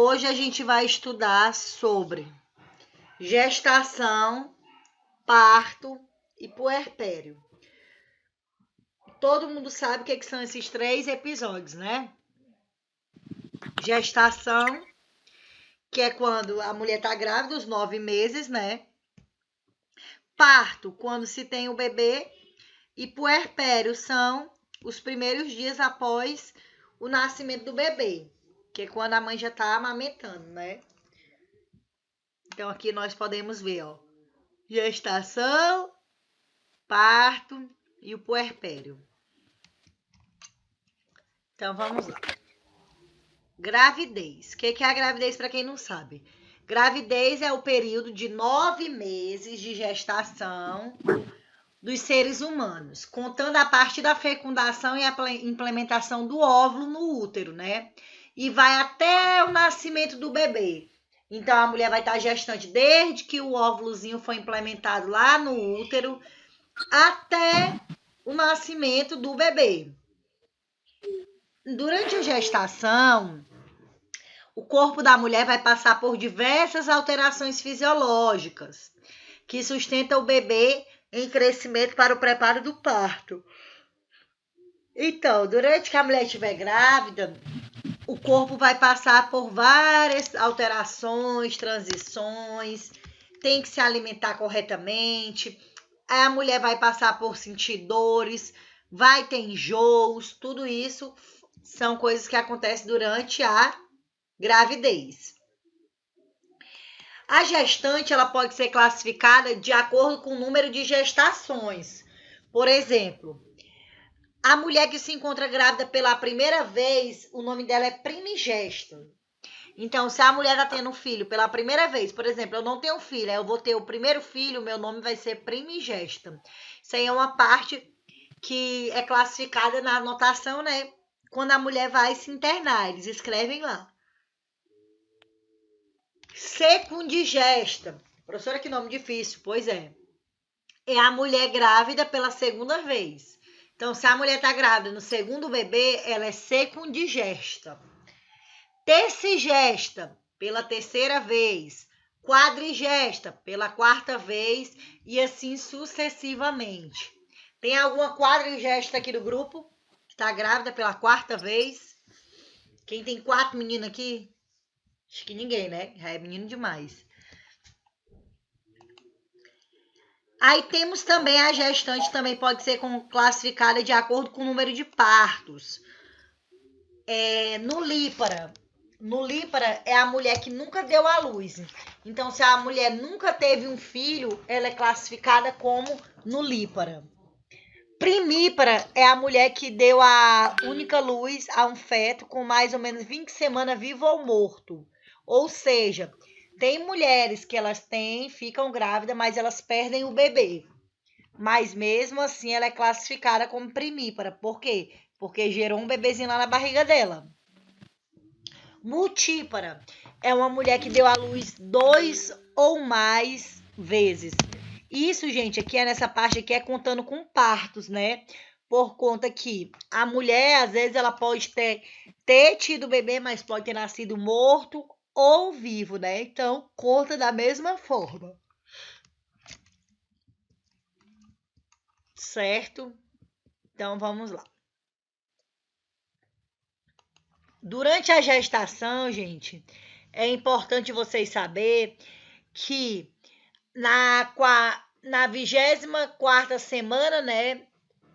Hoje a gente vai estudar sobre gestação, parto e puerpério. Todo mundo sabe o que são esses 3 episódios, né? Gestação, que é quando a mulher está grávida, os 9 meses, né? Parto, quando se tem o bebê. E puerpério são os primeiros dias após o nascimento do bebê, que é quando a mãe já está amamentando, né? Então, aqui nós podemos ver, ó, gestação, parto e o puerpério. Então, vamos lá. Gravidez. O que é a gravidez, para quem não sabe? Gravidez é o período de 9 meses de gestação dos seres humanos, contando a parte da fecundação e a implementação do óvulo no útero, né? E vai até o nascimento do bebê. Então, a mulher vai estar gestante desde que o óvulozinho foi implementado lá no útero até o nascimento do bebê. Durante a gestação, o corpo da mulher vai passar por diversas alterações fisiológicas que sustentam o bebê em crescimento para o preparo do parto. Então, durante que a mulher estiver grávida, o corpo vai passar por várias alterações, transições, tem que se alimentar corretamente, a mulher vai passar por sentir dores, vai ter enjoos, tudo isso são coisas que acontecem durante a gravidez. A gestante ela pode ser classificada de acordo com o número de gestações. Por exemplo, a mulher que se encontra grávida pela primeira vez, o nome dela é primigesta. Então, se a mulher está tendo um filho pela primeira vez, por exemplo, eu não tenho filho, eu vou ter o primeiro filho, meu nome vai ser primigesta. Isso aí é uma parte que é classificada na anotação, né? Quando a mulher vai se internar, eles escrevem lá. Secundigesta. Professora, que nome difícil. Pois é. É a mulher grávida pela segunda vez. Então, se a mulher está grávida no segundo bebê, ela é secundigesta. Tercigesta, pela terceira vez. Quadrigesta, pela quarta vez. E assim sucessivamente. Tem alguma quadrigesta aqui do grupo? Que está grávida pela quarta vez? Quem tem 4 meninas aqui? Acho que ninguém, né? Já é menino demais. Aí temos também a gestante, também pode ser classificada de acordo com o número de partos. Nulípara. Nulípara é a mulher que nunca deu à luz. Então, se a mulher nunca teve um filho, ela é classificada como nulípara. Primípara é a mulher que deu a única luz a um feto com mais ou menos 20 semanas vivo ou morto. Ou seja, tem mulheres que ficam grávidas, mas elas perdem o bebê. Mas mesmo assim ela é classificada como primípara. Por quê? Porque gerou um bebezinho lá na barriga dela. Multípara é uma mulher que deu à luz 2 ou mais vezes. Isso, gente, aqui nessa parte aqui é contando com partos, né? Por conta que a mulher, às vezes, ela pode ter tido bebê, mas pode ter nascido morto ou vivo, né? Então, conta da mesma forma. Certo? Então, vamos lá. Durante a gestação, gente, é importante vocês saber que na 24ª semana, né,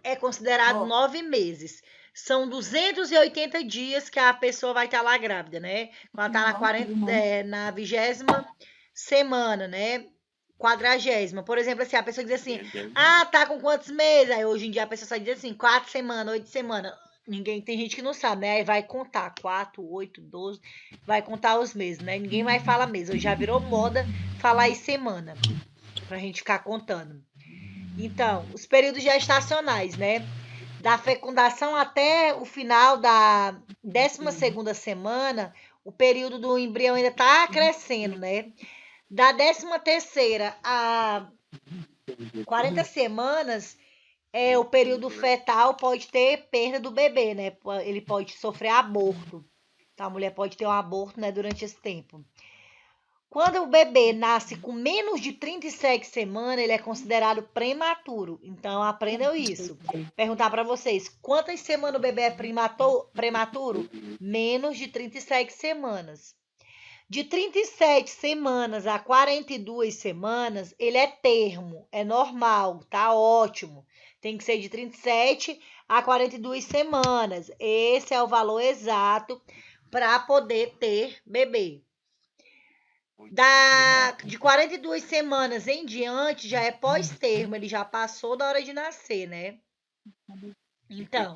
é considerado 9 meses. São 280 dias que a pessoa vai estar lá grávida, né? Quando ela está na 20ª semana, né? 40ª. Por exemplo, assim, a pessoa diz assim, tá com quantos meses? Aí hoje em dia a pessoa só diz assim, 4 semanas, 8 semanas. Tem gente que não sabe, né? Aí vai contar 4, 8, 12, vai contar os meses, né? Ninguém mais fala mês. Hoje já virou moda falar em semana, pra gente ficar contando. Então, os períodos gestacionais, né? Da fecundação até o final da 12ª semana, o período do embrião ainda tá crescendo, né? Da 13ª a 40 semanas, o período fetal pode ter perda do bebê, né? Ele pode sofrer aborto. Então, a mulher pode ter um aborto, né, durante esse tempo. Quando o bebê nasce com menos de 37 semanas, ele é considerado prematuro. Então, aprendam isso. Perguntar para vocês, quantas semanas o bebê é prematuro? Menos de 37 semanas. De 37 semanas a 42 semanas, ele é termo, é normal, tá ótimo. Tem que ser de 37 a 42 semanas. Esse é o valor exato para poder ter bebê. De 42 semanas em diante já é pós-termo, ele já passou da hora de nascer, né? Então,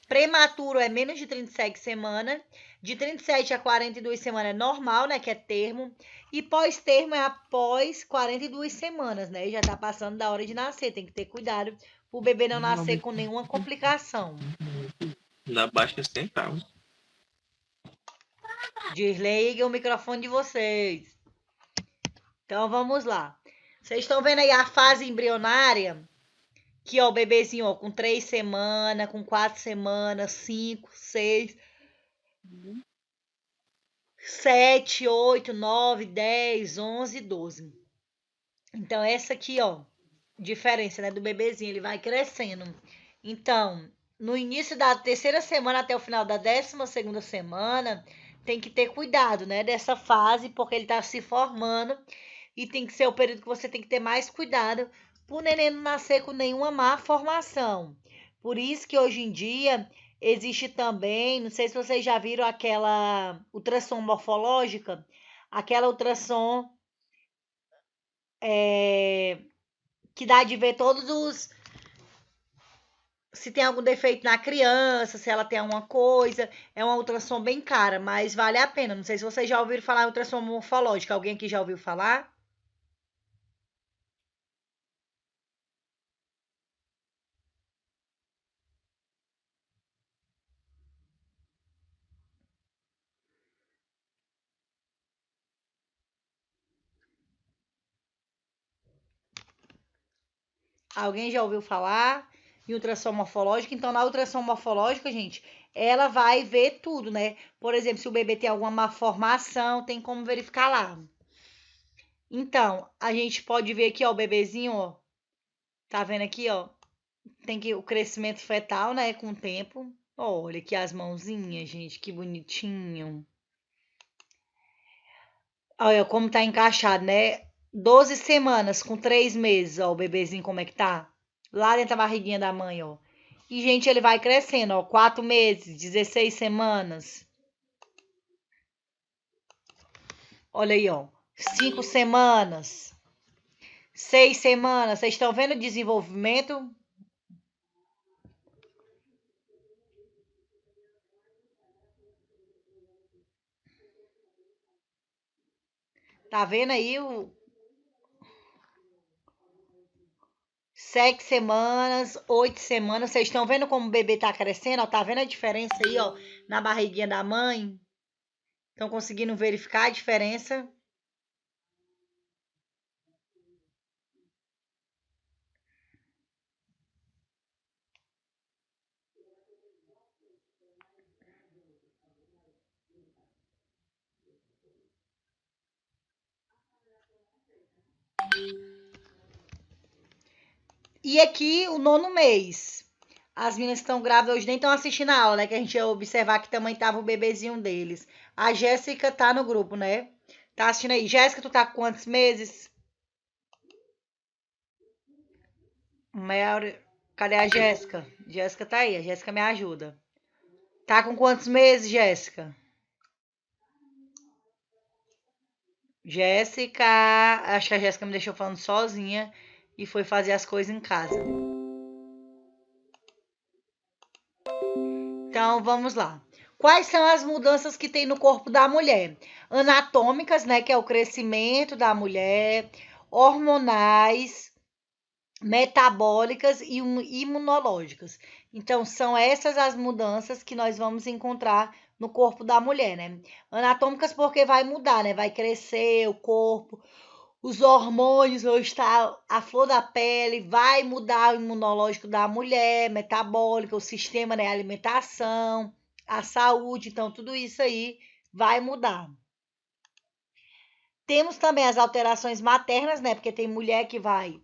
prematuro é menos de 37 semanas, de 37 a 42 semanas é normal, né, que é termo, e pós-termo é após 42 semanas, né? Já tá passando da hora de nascer, tem que ter cuidado o bebê não nascer com nenhuma complicação. Dá baixa centavos. Desligue o microfone de vocês. Então, vamos lá. Vocês estão vendo aí a fase embrionária? Que, ó, o bebezinho, ó, com 3 semanas, com 4 semanas, 5, 6, 7, 8, 9, 10, 11, 12. Então, essa aqui, ó, diferença, né, do bebezinho, ele vai crescendo. Então, no início da terceira semana até o final da 12ª semana, tem que ter cuidado, né, dessa fase, porque ele tá se formando e tem que ser o período que você tem que ter mais cuidado para o neném não nascer com nenhuma má formação. Por isso que hoje em dia existe também, não sei se vocês já viram aquela ultrassom morfológica, aquela ultrassom que dá de ver todos os... se tem algum defeito na criança, se ela tem alguma coisa. É uma ultrassom bem cara, mas vale a pena. Não sei se vocês já ouviram falar em ultrassom morfológica. Alguém aqui já ouviu falar? Alguém já ouviu falar em ultrassom morfológica? Então, na ultrassom morfológica, gente, ela vai ver tudo, né? Por exemplo, se o bebê tem alguma malformação, tem como verificar lá. Então, a gente pode ver aqui, ó, o bebezinho, ó. Tá vendo aqui, ó? Tem que o crescimento fetal, né, com o tempo. Olha aqui as mãozinhas, gente, que bonitinho. Olha como tá encaixado, né? 12 semanas com 3 meses, ó, o bebezinho como é que tá? Lá dentro da barriguinha da mãe, ó. E, gente, ele vai crescendo, ó. 4 meses, 16 semanas. Olha aí, ó. 5 semanas. 6 semanas. Vocês estão vendo o desenvolvimento? Tá vendo aí o 7 semanas, 8 semanas. Vocês estão vendo como o bebê tá crescendo? Ó, tá vendo a diferença aí, ó, na barriguinha da mãe? Estão conseguindo verificar a diferença? E aqui o 9º mês. As meninas que estão grávidas hoje nem estão assistindo a aula, né? Que a gente ia observar que também tava o bebezinho deles. A Jéssica tá no grupo, né? Tá assistindo aí. Jéssica, tu tá com quantos meses? Mary... Cadê a Jéssica? Jéssica tá aí. A Jéssica me ajuda. Tá com quantos meses, Jéssica? Jéssica... Acho que a Jéssica me deixou falando sozinha e foi fazer as coisas em casa. Então, vamos lá. Quais são as mudanças que tem no corpo da mulher? Anatômicas, né, que é o crescimento da mulher, hormonais, metabólicas e imunológicas. Então, são essas as mudanças que nós vamos encontrar no corpo da mulher, né? Anatômicas porque vai mudar, né? Vai crescer o corpo, os hormônios vão estar à flor da pele, vai mudar o imunológico da mulher, metabólica, o sistema, né, alimentação, a saúde. Então, tudo isso aí vai mudar. Temos também as alterações maternas, né? Porque tem mulher que vai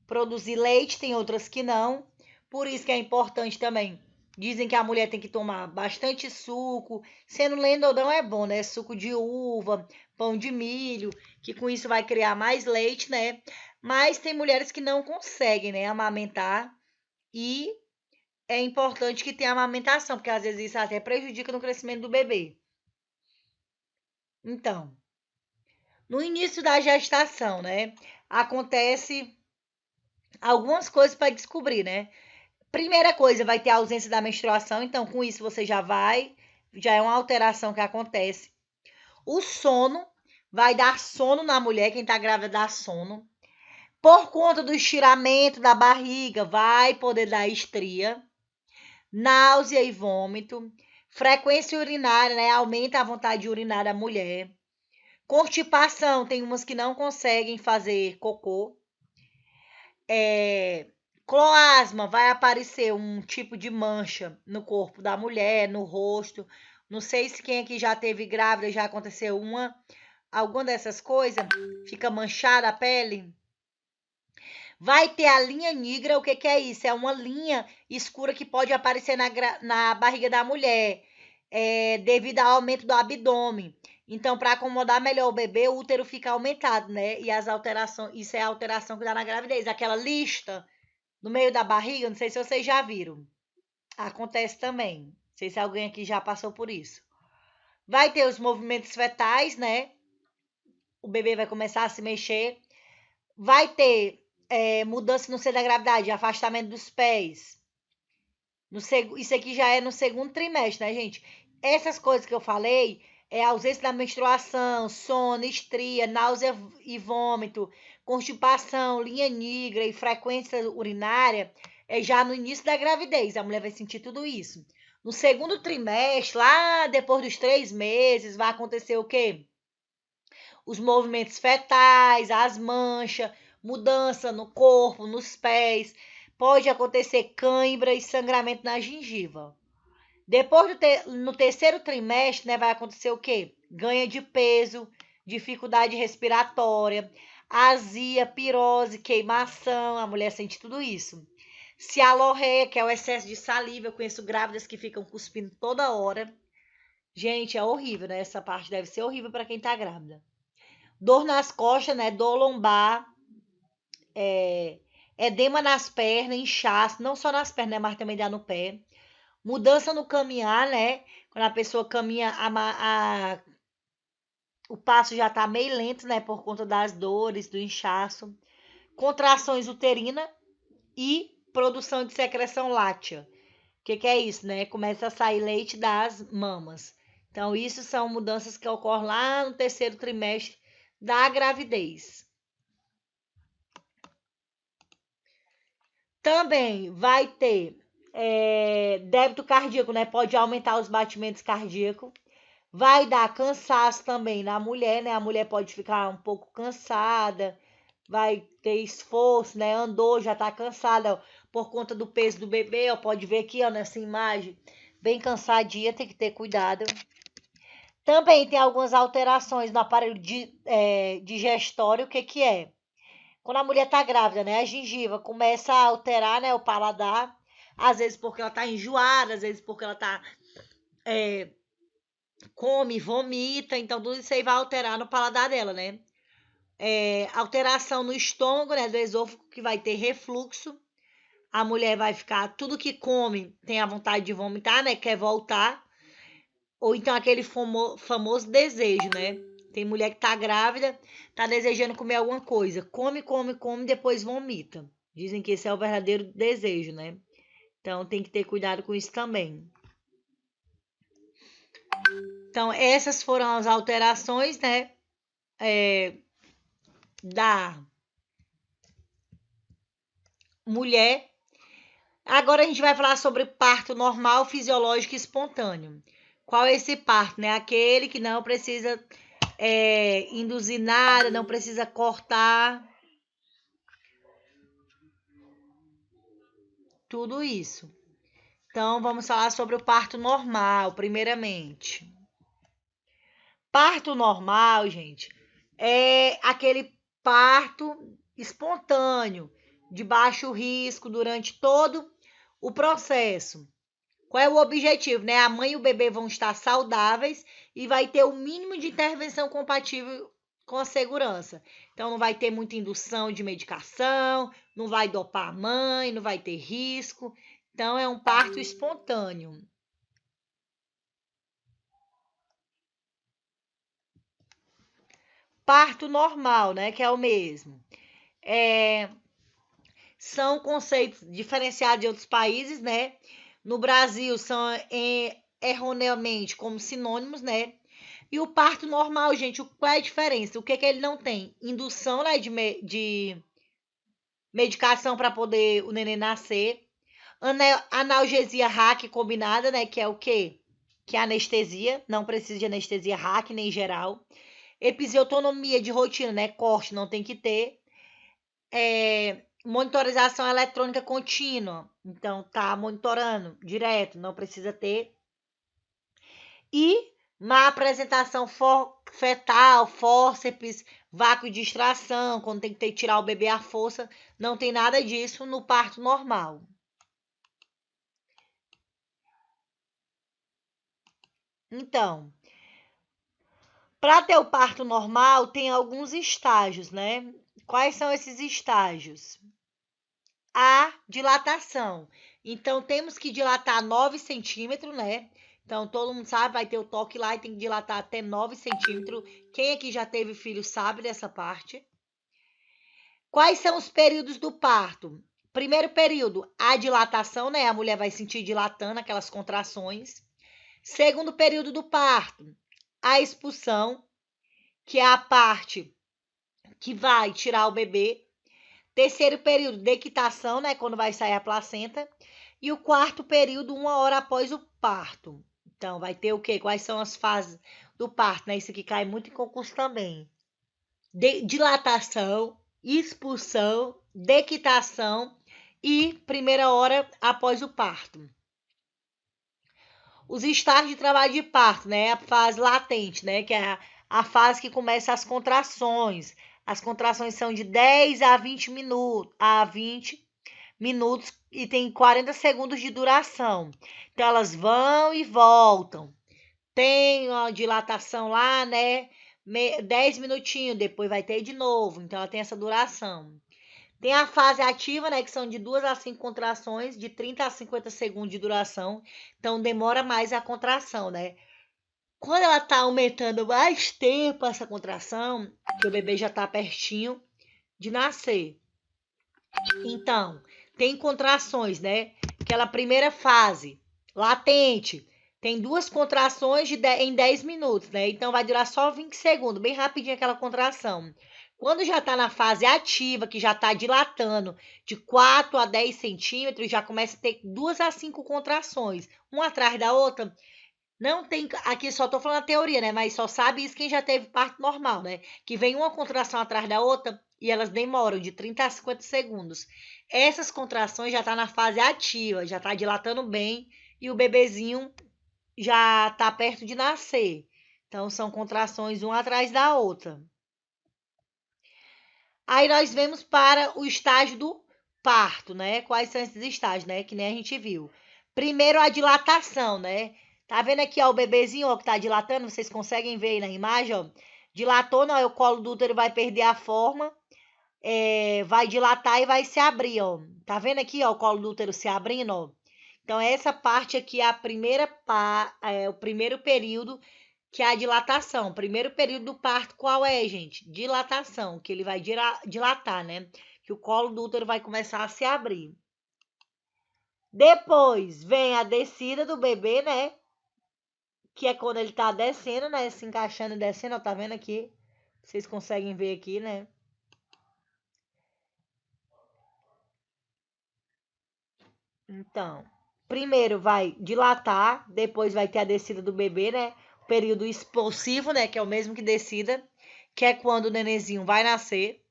produzir leite, tem outras que não. Por isso que é importante também. Dizem que a mulher tem que tomar bastante suco, sendo lenda ou não é bom, né? Suco de uva, pão de milho, que com isso vai criar mais leite, né? Mas tem mulheres que não conseguem, né, amamentar e é importante que tenha amamentação, porque às vezes isso até prejudica no crescimento do bebê. Então, no início da gestação, né, acontece algumas coisas para descobrir, né? Primeira coisa, vai ter a ausência da menstruação, então com isso você já é uma alteração que acontece. O sono, vai dar sono na mulher, quem tá grávida dá sono. Por conta do estiramento da barriga, vai poder dar estria. Náusea e vômito. Frequência urinária, né? Aumenta a vontade de urinar da mulher. Constipação, tem umas que não conseguem fazer cocô. Cloasma, vai aparecer um tipo de mancha no corpo da mulher, no rosto. Não sei se quem aqui já teve grávida, já aconteceu alguma dessas coisas. Fica manchada a pele. Vai ter a linha negra, o que é isso? É uma linha escura que pode aparecer na barriga da mulher, devido ao aumento do abdômen. Então, para acomodar melhor o bebê, o útero fica aumentado, né? E as alterações, isso é a alteração que dá na gravidez. Aquela lista no meio da barriga, não sei se vocês já viram. Acontece também. Não sei se alguém aqui já passou por isso. Vai ter os movimentos fetais, né? O bebê vai começar a se mexer. Vai ter mudança no seio da gravidade, afastamento dos pés. Isso aqui já é no segundo trimestre, né, gente? Essas coisas que eu falei, ausência da menstruação, sono, estria, náusea e vômito, constipação, linha negra e frequência urinária, é já no início da gravidez. A mulher vai sentir tudo isso. No segundo trimestre, lá depois dos 3 meses, vai acontecer o quê? Os movimentos fetais, as manchas, mudança no corpo, nos pés. Pode acontecer cãibra e sangramento na gengiva. Depois no terceiro trimestre, né, vai acontecer o quê? Ganha de peso, dificuldade respiratória, azia, pirose, queimação. A mulher sente tudo isso. Cialorreia, que é o excesso de saliva. Eu conheço grávidas que ficam cuspindo toda hora. Gente, é horrível, né? Essa parte deve ser horrível para quem tá grávida. Dor nas costas, né? Dor lombar, edema nas pernas, inchaço, não só nas pernas, né? Mas também dá no pé. Mudança no caminhar, né? Quando a pessoa caminha, o passo já tá meio lento, né? Por conta das dores, do inchaço. Contrações uterinas e produção de secreção láctea. O que é isso, né? Começa a sair leite das mamas. Então, isso são mudanças que ocorrem lá no terceiro trimestre da gravidez. Também vai ter débito cardíaco, né? Pode aumentar os batimentos cardíacos. Vai dar cansaço também na mulher, né? A mulher pode ficar um pouco cansada, vai ter esforço, né? Andou, já tá cansada, ó, por conta do peso do bebê, ó. Pode ver aqui, ó, nessa imagem, bem cansadinha, tem que ter cuidado. Também tem algumas alterações no aparelho digestório. O que é? Quando a mulher tá grávida, né? A gengiva começa a alterar, né? O paladar. Às vezes porque ela tá enjoada, às vezes porque ela tá... come, vomita. Então, tudo isso aí vai alterar no paladar dela, né? Alteração no estômago, né? Do esôfago, que vai ter refluxo. A mulher vai ficar... Tudo que come tem a vontade de vomitar, né? Quer voltar. Ou então aquele famoso desejo, né? Tem mulher que tá grávida, tá desejando comer alguma coisa. Come, come, come, depois vomita. Dizem que esse é o verdadeiro desejo, né? Então tem que ter cuidado com isso também. Então, essas foram as alterações, né? Da mulher. Agora a gente vai falar sobre parto normal, fisiológico e espontâneo. Qual é esse parto, né? Aquele que não precisa induzir nada, não precisa cortar. Tudo isso. Então, vamos falar sobre o parto normal, primeiramente. Parto normal, gente, é aquele parto espontâneo, de baixo risco durante todo o processo. Qual é o objetivo, né? A mãe e o bebê vão estar saudáveis e vai ter o mínimo de intervenção compatível com a segurança. Então, não vai ter muita indução de medicação, não vai dopar a mãe, não vai ter risco. Então, é um parto espontâneo. Parto normal, né? Que é o mesmo. São conceitos diferenciados de outros países, né? No Brasil, são erroneamente como sinônimos, né? E o parto normal, gente, qual é a diferença? O que ele não tem? Indução, né, de medicação para poder o neném nascer. Analgesia RAC combinada, né, que é o quê? Que é anestesia, não precisa de anestesia RAC nem geral. Episiotonomia de rotina, né, corte não tem que ter. Monitorização eletrônica contínua, então tá monitorando direto, não precisa ter. E má apresentação fetal, fórceps, vácuo de extração, quando tem que ter que tirar o bebê à força, não tem nada disso no parto normal. Então, para ter o parto normal, tem alguns estágios, né? Quais são esses estágios? A dilatação. Então, temos que dilatar 9 centímetros, né? Então, todo mundo sabe, vai ter o toque lá e tem que dilatar até 9 centímetros. Quem aqui já teve filho sabe dessa parte. Quais são os períodos do parto? Primeiro período, a dilatação, né? A mulher vai sentir dilatando aquelas contrações. Segundo período do parto, a expulsão, que é a parte que vai tirar o bebê. Terceiro período, dequitação, né? Quando vai sair a placenta. E o quarto período, 1 hora após o parto. Então, vai ter o quê? Quais são as fases do parto, né? Isso aqui cai muito em concurso também. Dilatação, expulsão, dequitação e primeira hora após o parto. Os estágios de trabalho de parto, né? A fase latente, né? Que é a fase que começa as contrações. As contrações são de 10 a 20 minutos e tem 40 segundos de duração. Então, elas vão e voltam. Tem uma dilatação lá, né? 10 minutinhos, depois vai ter de novo. Então, ela tem essa duração. Tem a fase ativa, né? Que são de 2 a 5 contrações, de 30 a 50 segundos de duração. Então, demora mais a contração, né? Quando ela tá aumentando mais tempo essa contração, que o bebê já tá pertinho de nascer. Então, tem contrações, né? Aquela primeira fase, latente, tem 2 contrações em 10 minutos, né? Então, vai durar só 20 segundos, bem rapidinho aquela contração. Quando já tá na fase ativa, que já tá dilatando de 4 a 10 centímetros, já começa a ter 2 a 5 contrações, uma atrás da outra. Não tem, aqui só tô falando a teoria, né? Mas só sabe isso quem já teve parto normal, né? Que vem uma contração atrás da outra e elas demoram de 30 a 50 segundos. Essas contrações já tá na fase ativa, já tá dilatando bem e o bebezinho já tá perto de nascer. Então, são contrações uma atrás da outra. Aí nós vemos para o estágio do parto, né? Quais são esses estágios, né? Que nem a gente viu. Primeiro, a dilatação, né? Tá vendo aqui, ó, o bebezinho, ó, que tá dilatando? Vocês conseguem ver aí na imagem, ó. Dilatou, não, o colo do útero vai perder a forma, vai dilatar e vai se abrir, ó. Tá vendo aqui, ó, o colo do útero se abrindo, ó? Então, essa parte aqui é a primeira, o primeiro período, que é a dilatação. Primeiro período do parto, qual é, gente? Dilatação, que ele vai dilatar, né? Que o colo do útero vai começar a se abrir. Depois vem a descida do bebê, né? Que é quando ele tá descendo, né? Se encaixando e descendo, ó, tá vendo aqui? Vocês conseguem ver aqui, né? Então, primeiro vai dilatar, depois vai ter a descida do bebê, né? O período expulsivo, né? Que é o mesmo que descida, que é quando o nenenzinho vai nascer.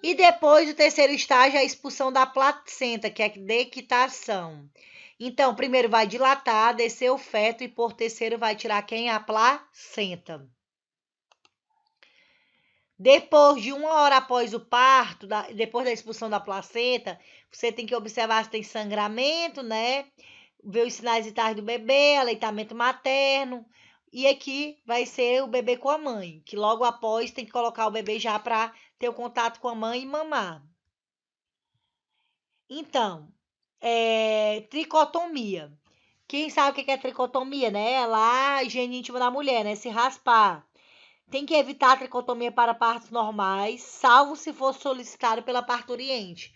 E depois, o terceiro estágio é a expulsão da placenta, que é a dequitação. Então, primeiro vai dilatar, descer o feto e por terceiro vai tirar quem? A placenta. Depois de 1 hora após o parto, depois da expulsão da placenta, você tem que observar se tem sangramento, né? Ver os sinais vitais do bebê, aleitamento materno. E aqui vai ser o bebê com a mãe, que logo após tem que colocar o bebê já para ter o contato com a mãe e mamar. Então, tricotomia. Quem sabe o que é tricotomia, né? É lá a higiene íntima da mulher, né? Se raspar. Tem que evitar a tricotomia para partos normais, salvo se for solicitado pela parturiente.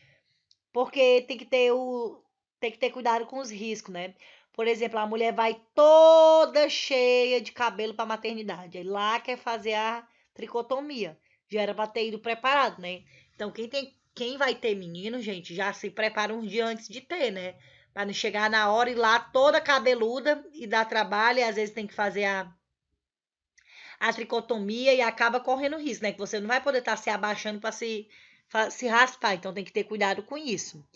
Porque tem que ter cuidado com os riscos, né? Por exemplo, a mulher vai toda cheia de cabelo para a maternidade. Aí lá quer fazer a tricotomia. Já era para ter ido preparado, né? Então, quem vai ter menino, gente, já se prepara uns dias antes de ter, né? Para não chegar na hora e lá toda cabeluda e dar trabalho. E às vezes tem que fazer a tricotomia e acaba correndo risco, né? Que você não vai poder estar se abaixando para se raspar. Então, tem que ter cuidado com isso.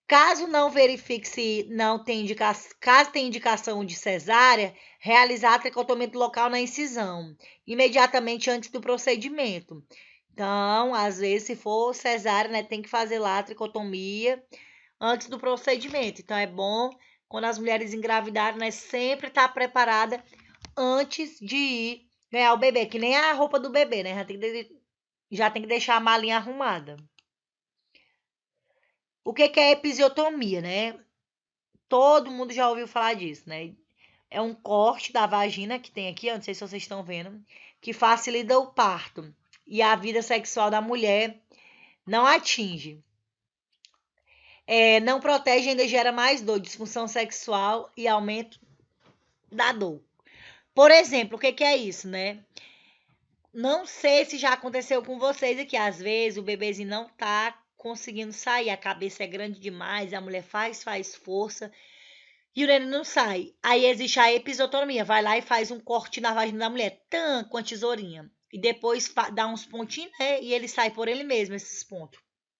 Caso não verifique se não tem caso tenha indicação de cesárea, realizar tricotomia local na incisão, imediatamente antes do procedimento. Então, às vezes, se for cesárea, né, tem que fazer lá a tricotomia antes do procedimento. Então, é bom, quando as mulheres engravidarem, né, sempre estar preparada antes de ir ganhar o bebê, que nem a roupa do bebê, né? Já tem que deixar a malinha arrumada. O que é episiotomia, né? Todo mundo já ouviu falar disso, né? É um corte da vagina que tem aqui, eu não sei se vocês estão vendo, que facilita o parto e a vida sexual da mulher não atinge. Não protege, ainda gera mais dor, disfunção sexual e aumento da dor. Por exemplo, o que é isso, né? Não sei se já aconteceu com vocês aqui. Às vezes o bebezinho não tá conseguindo sair, a cabeça é grande demais, a mulher faz força e o neném não sai. Aí existe a episiotomia, vai lá e faz um corte na vagina da mulher, com a tesourinha. E depois dá uns pontinhos, né? E ele sai por ele mesmo, esses pontos,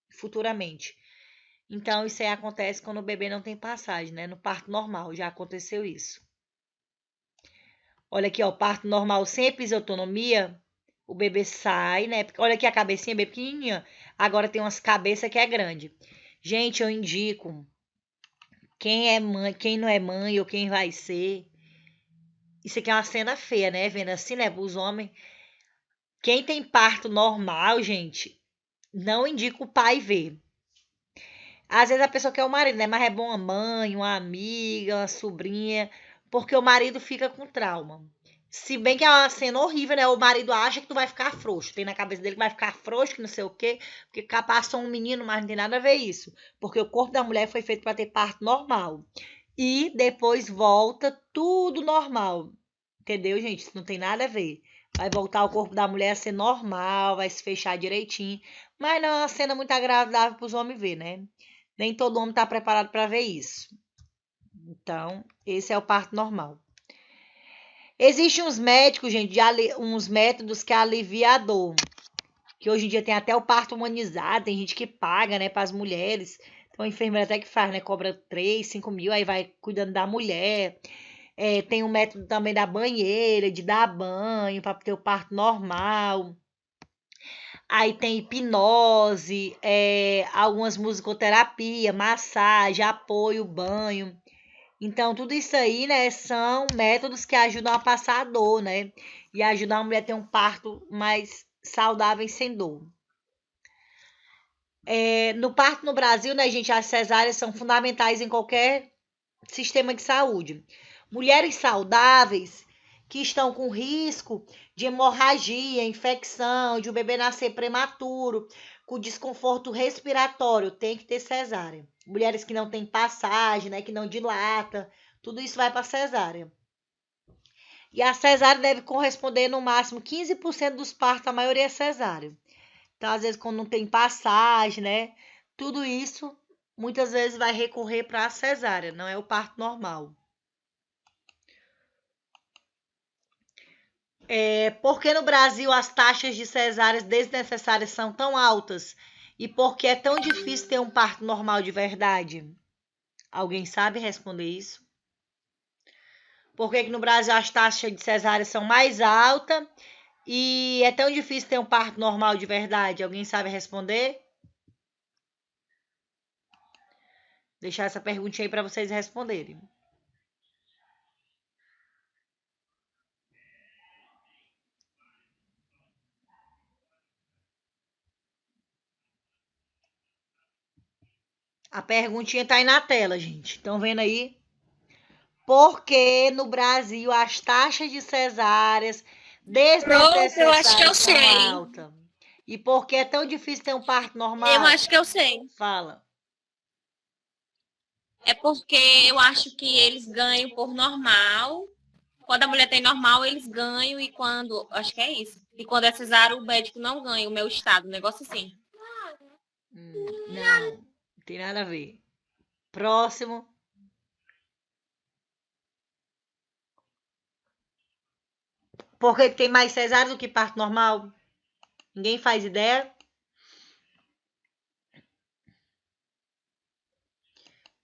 futuramente. Então, isso aí acontece quando o bebê não tem passagem, né? No parto normal, já aconteceu isso. Olha aqui, ó, parto normal sem episiotomia, o bebê sai, né? Olha aqui a cabecinha bem pequenininha. Agora tem umas cabeças que é grande. Gente, eu indico quem é mãe, quem não é mãe ou quem vai ser. Isso aqui é uma cena feia, né? Vendo assim, né? Para os homens. Quem tem parto normal, gente, não indica o pai ver. Às vezes a pessoa quer o marido, né? Mas é bom a mãe, uma amiga, uma sobrinha, porque o marido fica com trauma. Se bem que é uma cena horrível, né? O marido acha que tu vai ficar frouxo. Tem na cabeça dele que vai ficar frouxo, que não sei o quê. Porque capaz são um menino, mas não tem nada a ver isso. Porque o corpo da mulher foi feito para ter parto normal. E depois volta tudo normal. Entendeu, gente? Isso não tem nada a ver. Vai voltar o corpo da mulher a ser normal, vai se fechar direitinho. Mas não é uma cena muito agradável para os homens ver, né? Nem todo homem está preparado para ver isso. Então, esse é o parto normal. Existem uns médicos, gente, uns métodos que aliviam a dor. Que hoje em dia tem até o parto humanizado, tem gente que paga, né, para as mulheres. Então, a enfermeira até que faz, né, cobra 3, 5 mil, aí vai cuidando da mulher. Tem um método também da banheira, de dar banho para ter o parto normal. Aí tem hipnose, algumas musicoterapia, massagem, apoio, banho. Então, tudo isso aí, né, são métodos que ajudam a passar a dor, né? E ajudam a mulher a ter um parto mais saudável e sem dor. No parto no Brasil, né, gente, as cesáreas são fundamentais em qualquer sistema de saúde. Mulheres saudáveis que estão com risco de hemorragia, infecção, de o bebê nascer prematuro, com desconforto respiratório, tem que ter cesárea. Mulheres que não têm passagem, né, que não dilata, tudo isso vai para cesárea. E a cesárea deve corresponder no máximo 15% dos partos, a maioria é cesárea. Então, às vezes, quando não tem passagem, né, tudo isso, muitas vezes vai recorrer para a cesárea, não é o parto normal. Por que no Brasil as taxas de cesáreas desnecessárias são tão altas? E por que é tão difícil ter um parto normal de verdade? Alguém sabe responder isso? Por que no Brasil as taxas de cesárea são mais altas e é tão difícil ter um parto normal de verdade? Alguém sabe responder? Deixar essa perguntinha aí para vocês responderem. A perguntinha tá aí na tela, gente. Estão vendo aí? Por que no Brasil as taxas de cesáreas Pronto, eu acho que eu desnecessárias são sei. altas? E por que é tão difícil ter um parto normal? Eu acho que eu sei. Fala. É porque eu acho que eles ganham por normal. Quando a mulher tem normal, eles ganham. E quando. Acho que é isso. E quando é cesárea, o médico não ganha, o meu estado. Um negócio assim. Não tem nada a ver. Próximo. Porque tem mais cesárea do que parto normal? Ninguém faz ideia?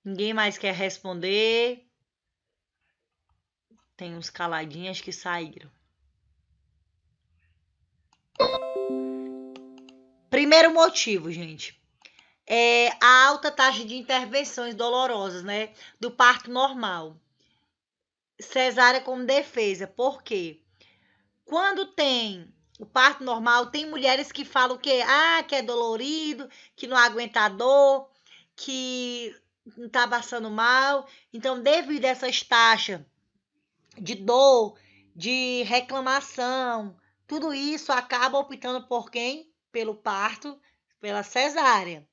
Ninguém mais quer responder? Tem uns caladinhas que saíram. Primeiro motivo, gente. É a alta taxa de intervenções dolorosas, né? Do parto normal. Cesárea como defesa. Por quê? Quando tem o parto normal, tem mulheres que falam que é dolorido, que não aguenta a dor, que não tá passando mal. Então, devido a essas taxas de dor, de reclamação, tudo isso acaba optando por quem? Pelo parto, pela cesárea.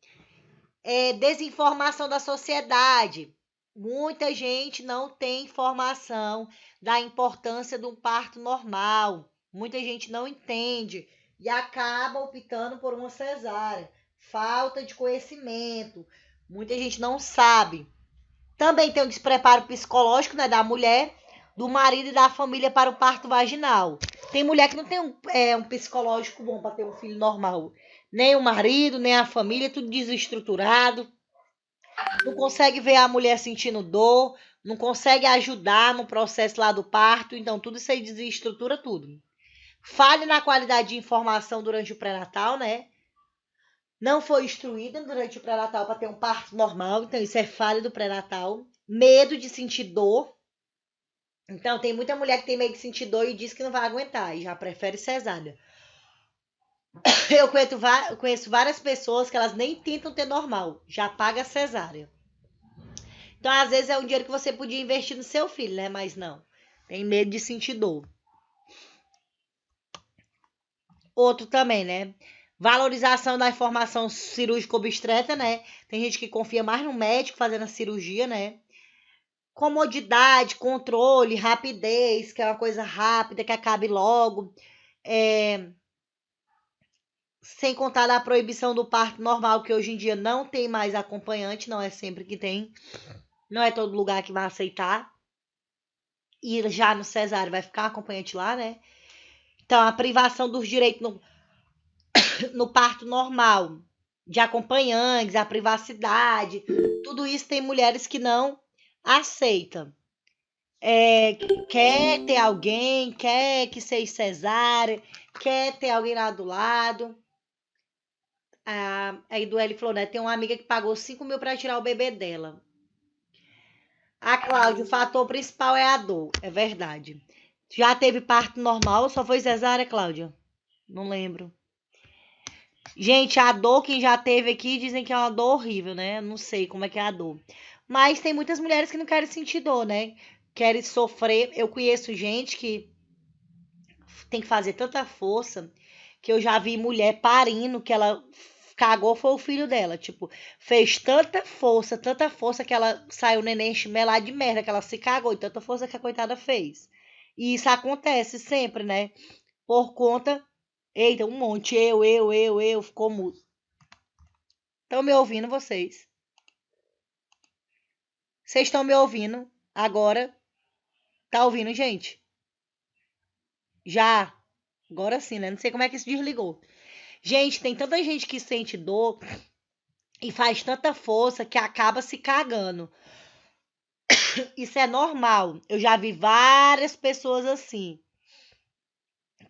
Desinformação da sociedade. Muita gente não tem informação da importância de um parto normal. Muita gente não entende e acaba optando por uma cesárea. Falta de conhecimento. Muita gente não sabe. Também tem o despreparo psicológico, né, da mulher, do marido e da família para o parto vaginal. Tem mulher que não tem um psicológico bom para ter um filho normal. Nem o marido, nem a família, tudo desestruturado. Não consegue ver a mulher sentindo dor, não consegue ajudar no processo lá do parto. Então, tudo isso aí desestrutura tudo. Falha na qualidade de informação durante o pré-natal, né? Não foi instruída durante o pré-natal para ter um parto normal, então isso é falha do pré-natal. Medo de sentir dor. Então, tem muita mulher que tem medo de sentir dor e diz que não vai aguentar e já prefere cesárea. Eu conheço várias pessoas que elas nem tentam ter normal, já paga cesárea. Então, às vezes, é um dinheiro que você podia investir no seu filho, né? Mas não. Tem medo de sentir dor. Outro também, né? Valorização da informação cirúrgica obstetra, né? Tem gente que confia mais no médico fazendo a cirurgia, né? Comodidade, controle, rapidez, que é uma coisa rápida, que acabe logo. Sem contar da proibição do parto normal, que hoje em dia não tem mais acompanhante, não é sempre que tem. Não é todo lugar que vai aceitar. E já no cesárea vai ficar acompanhante lá, né? Então, a privação dos direitos no parto normal, de acompanhantes, a privacidade, tudo isso tem mulheres que não aceitam. Quer ter alguém, quer que seja cesárea, quer ter alguém lá do lado. A Eduele falou, né? Tem uma amiga que pagou 5 mil para tirar o bebê dela. A Cláudia, o fator principal é a dor, é verdade. Já teve parto normal ou só foi cesárea, Cláudia? Não lembro. Gente, a dor, quem já teve aqui, dizem que é uma dor horrível, né? Não sei como é que é a dor. Mas tem muitas mulheres que não querem sentir dor, né? Querem sofrer. Eu conheço gente que tem que fazer tanta força que eu já vi mulher parindo que ela cagou foi o filho dela. Tipo, fez tanta força que ela saiu neném chimelado de merda, que ela se cagou, e tanta força que a coitada fez. E isso acontece sempre, né? Por conta. Eita, um monte. Ficou mudo. Estão me ouvindo vocês? Vocês estão me ouvindo agora? Tá ouvindo, gente? Já. Agora sim, né? Não sei como é que isso desligou. Gente, tem tanta gente que sente dor e faz tanta força que acaba se cagando. Isso é normal. Eu já vi várias pessoas assim.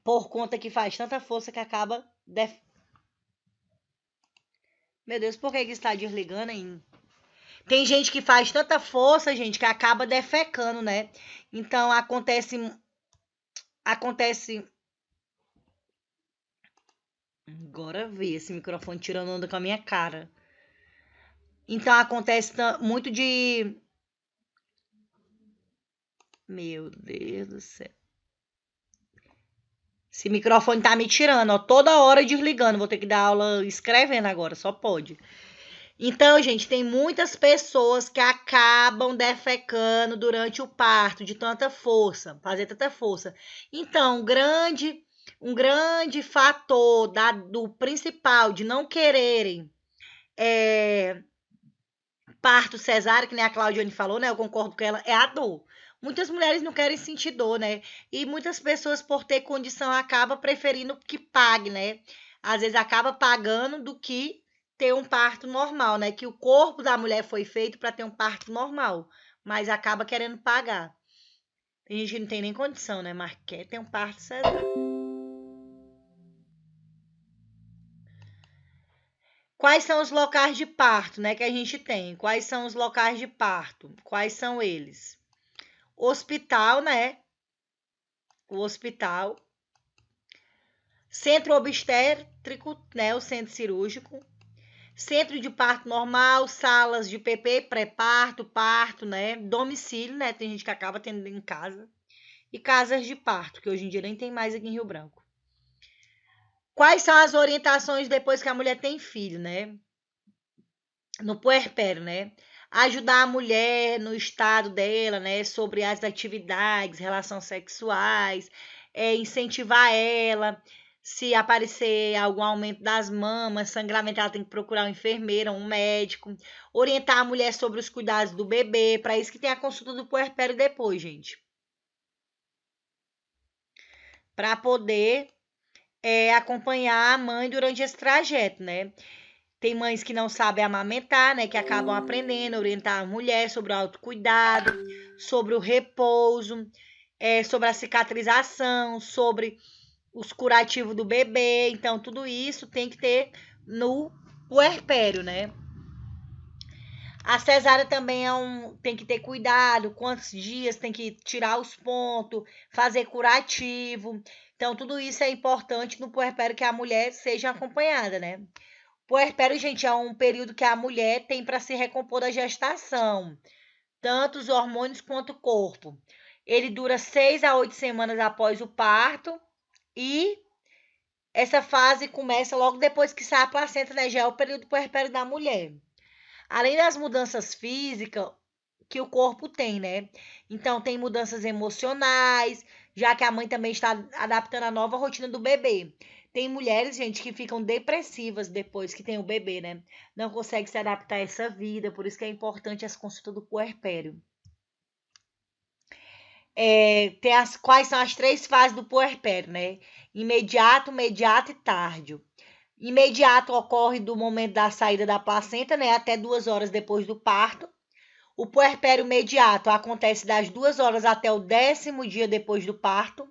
Por conta que faz tanta força que acaba... Meu Deus, por que está desligando aí? Tem gente que faz tanta força, gente, que acaba defecando, né? Então, acontece... Agora vi esse microfone tirando onda com a minha cara. Então, acontece muito de... Meu Deus do céu. Esse microfone tá me tirando, ó. Toda hora desligando. Vou ter que dar aula escrevendo agora, só pode. Então, gente, tem muitas pessoas que acabam defecando durante o parto, de tanta força, fazer tanta força. Então, um grande fator do principal de não quererem parto cesáreo, que nem a Claudiane falou, né? Eu concordo com ela, é a dor. Muitas mulheres não querem sentir dor, né? E muitas pessoas, por ter condição, acabam preferindo que pague, né? Às vezes acaba pagando do que ter um parto normal, né? Que o corpo da mulher foi feito para ter um parto normal, mas acaba querendo pagar. Tem gente que não tem nem condição, né? Mas quer ter um parto cesáreo. Quais são os locais de parto, né, que a gente tem? Quais são os locais de parto? Quais são eles? Hospital, né? O hospital. Centro obstétrico, né? O centro cirúrgico. Centro de parto normal, salas de PP, pré-parto, parto, né? Domicílio, né? Tem gente que acaba tendo em casa. E casas de parto, que hoje em dia nem tem mais aqui em Rio Branco. Quais são as orientações depois que a mulher tem filho, né? No puerpério, né? Ajudar a mulher no estado dela, né? Sobre as atividades, relações sexuais, incentivar ela. Se aparecer algum aumento das mamas, sangramento, ela tem que procurar um enfermeiro, um médico. Orientar a mulher sobre os cuidados do bebê. Para isso que tem a consulta do puerpério depois, gente. Para poder acompanhar a mãe durante esse trajeto, né? Tem mães que não sabem amamentar, né? Que acabam aprendendo, orientar a mulher sobre o autocuidado, sobre o repouso, sobre a cicatrização, sobre os curativos do bebê. Então, tudo isso tem que ter no puerpério, né? A cesárea também tem que ter cuidado, quantos dias tem que tirar os pontos, fazer curativo. Então, tudo isso é importante no puerpério que a mulher seja acompanhada, né? Puerpério, gente, é um período que a mulher tem para se recompor da gestação, tanto os hormônios quanto o corpo. Ele dura 6 a 8 semanas após o parto e essa fase começa logo depois que sai a placenta, né? Já é o período puerpério da mulher. Além das mudanças físicas que o corpo tem, né? Então, tem mudanças emocionais, já que a mãe também está adaptando a nova rotina do bebê. Tem mulheres, gente, que ficam depressivas depois que tem o bebê, né? Não consegue se adaptar a essa vida, por isso que é importante as consultas do puerpério. Quais são as 3 fases do puerpério, né? Imediato, mediato e tárdio. Imediato ocorre do momento da saída da placenta, né? Até 2 horas depois do parto. O puerpério imediato acontece das 2 horas até o 10º dia depois do parto.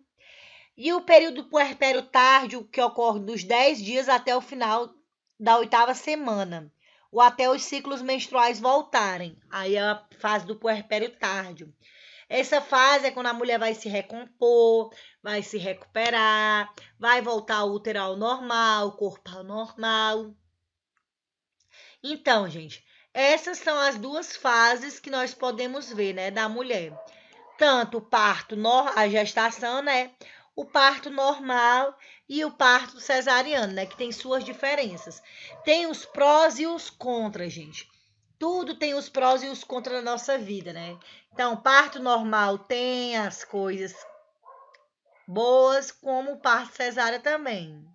E o período puerpério tárdio, que ocorre dos 10 dias até o final da 8ª semana, ou até os ciclos menstruais voltarem. Aí é a fase do puerpério tárdio. Essa fase é quando a mulher vai se recompor, vai se recuperar, vai voltar o útero ao normal, o corpo ao normal. Então, gente, essas são as 2 fases que nós podemos ver, né, da mulher. Tanto o parto, a gestação, né, o parto normal e o parto cesariano, né, que tem suas diferenças. Tem os prós e os contras, gente. Tudo tem os prós e os contras na nossa vida, né? Então, parto normal tem as coisas boas, como o parto cesárea também.